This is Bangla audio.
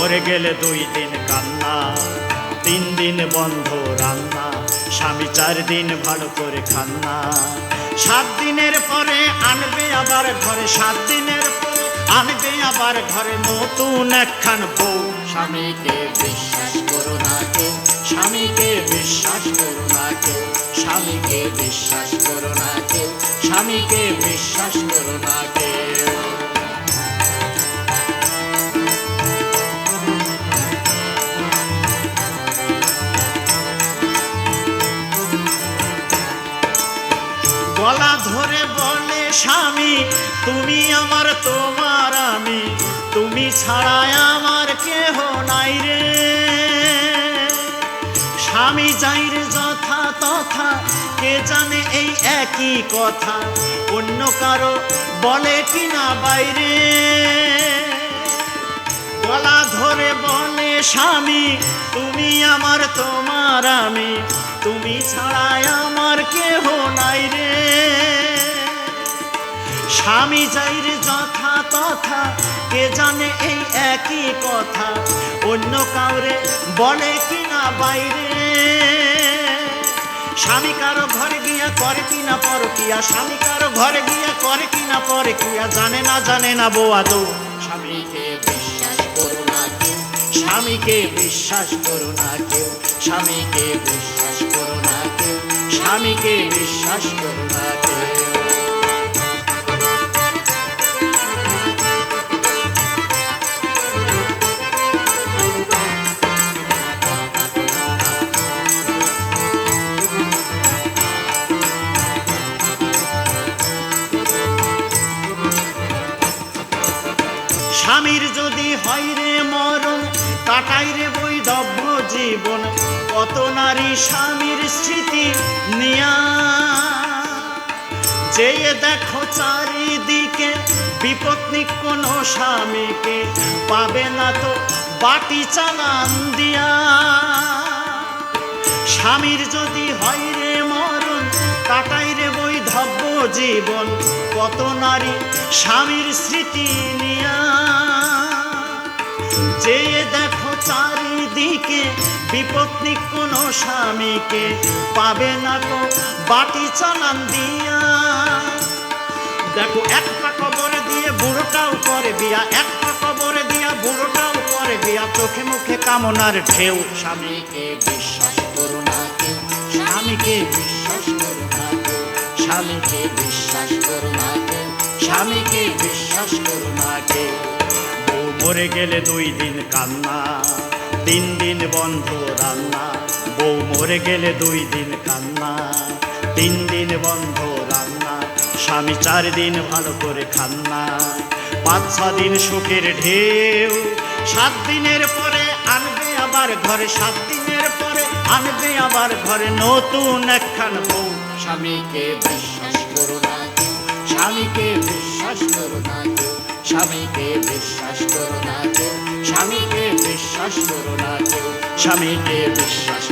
মরে গেলে 2 দিন কান্না, 3 দিন বন্ধ রান্না, স্বামী 4 দিন ভালো করে খান্না। 7 দিনের পরে আনবে আবার ঘরে, 7 দিনের পরে আনবে আবার ঘরে নতুন একখান বউ। স্বামীকে বিশ্বাস করো না কেউ, স্বামীকে বিশ্বাস করো না কেউ, স্বামীকে বিশ্বাস করো না কেউ, স্বামীকে বিশ্বাস করো না কেউ। গলা ধরে বলে স্বামী তুমি আমার তোমার আমি, তুমি ছাড়া আমার কেহ নাই রে। স্বামী যাই রে যথা তথা, কে জানে এই একই কথা অন্য কারো বলে কিনা বাইরে। গলা ধরে বলে স্বামী তুমি আমার তোমার আমি, তুমি ছাড়া আমার কেহ নাই রে। স্বামী যাই রে যথা তথা, কে জানে এই একই কথা অন্য কাউরে বলে কিনা বাইরে। স্বামী কারো ঘরে গিয়া করে কিনা পরকিয়া, স্বামী কারো ঘরে গিয়া করে কিনা পরকিয়া, জানে না বউ আদৌ। স্বামীকে বিশ্বাস করো না কেউ, স্বামীকে বিশ্বাস করো না কেউ, স্বামীকে বিশ্বাস করো না কেউ, স্বামীকে বিশ্বাস করো না কেউ। স্বামীর যদি হয় রে মরণ, কাটাই রে বৈধব্য জীবন, কত নারী স্বামীর স্মৃতি নিয়া। যেয়ে দেখো চারিদিকে বিপত্নিক কোন স্বামীকে, পাবে না তো বাটি চালান দিয়া। স্বামীর যদি হয় রে মরণ, কাটাই রে বৈধব্য জীবন, কত নারী স্বামীর স্মৃতি নিয়া। যেয়ে দেখো চারিদিকে বিপত্নিক কোন স্বামীকে, পাবে না তো বাটি চালান দিয়া। দেখো এক পা কবরে দিয়ে বুড়োটাও করে বিয়া, এক পা কবরে দিয়া বুড়োটাও করে বিয়া, চোখে মুখে কামনার ঢেউ। স্বামীকে বিশ্বাস করো না কেউ, স্বামীকে বিশ্বাস করো না কেউ, স্বামীকে বিশ্বাস করো না কেউ, স্বামীকে বিশ্বাস করো না কেউ। বউ মরে গেলে 2 দিন কান্না, 3 দিন বন্ধ রান্না, বউ মরে গেলে 2 দিন কান্না, 3 দিন বন্ধ রান্না, স্বামী 4 দিন ভালো করে খান্না। 5-6 দিন সুখের ঢেউ, 7 দিনের পরে আনবে আবার ঘরে, 7 দিনের পরে আনবে আবার ঘরে নতুন একখান বউ। স্বামীকে বিশ্বাস করো না কেউ, স্বামীকে বিশ্বাস করো না কেউ, স্বামীকে বিশ্বাস করো না কেউ, স্বামীকে বিশ্বাস করো না কেউ, স্বামীকে বিশ্বাস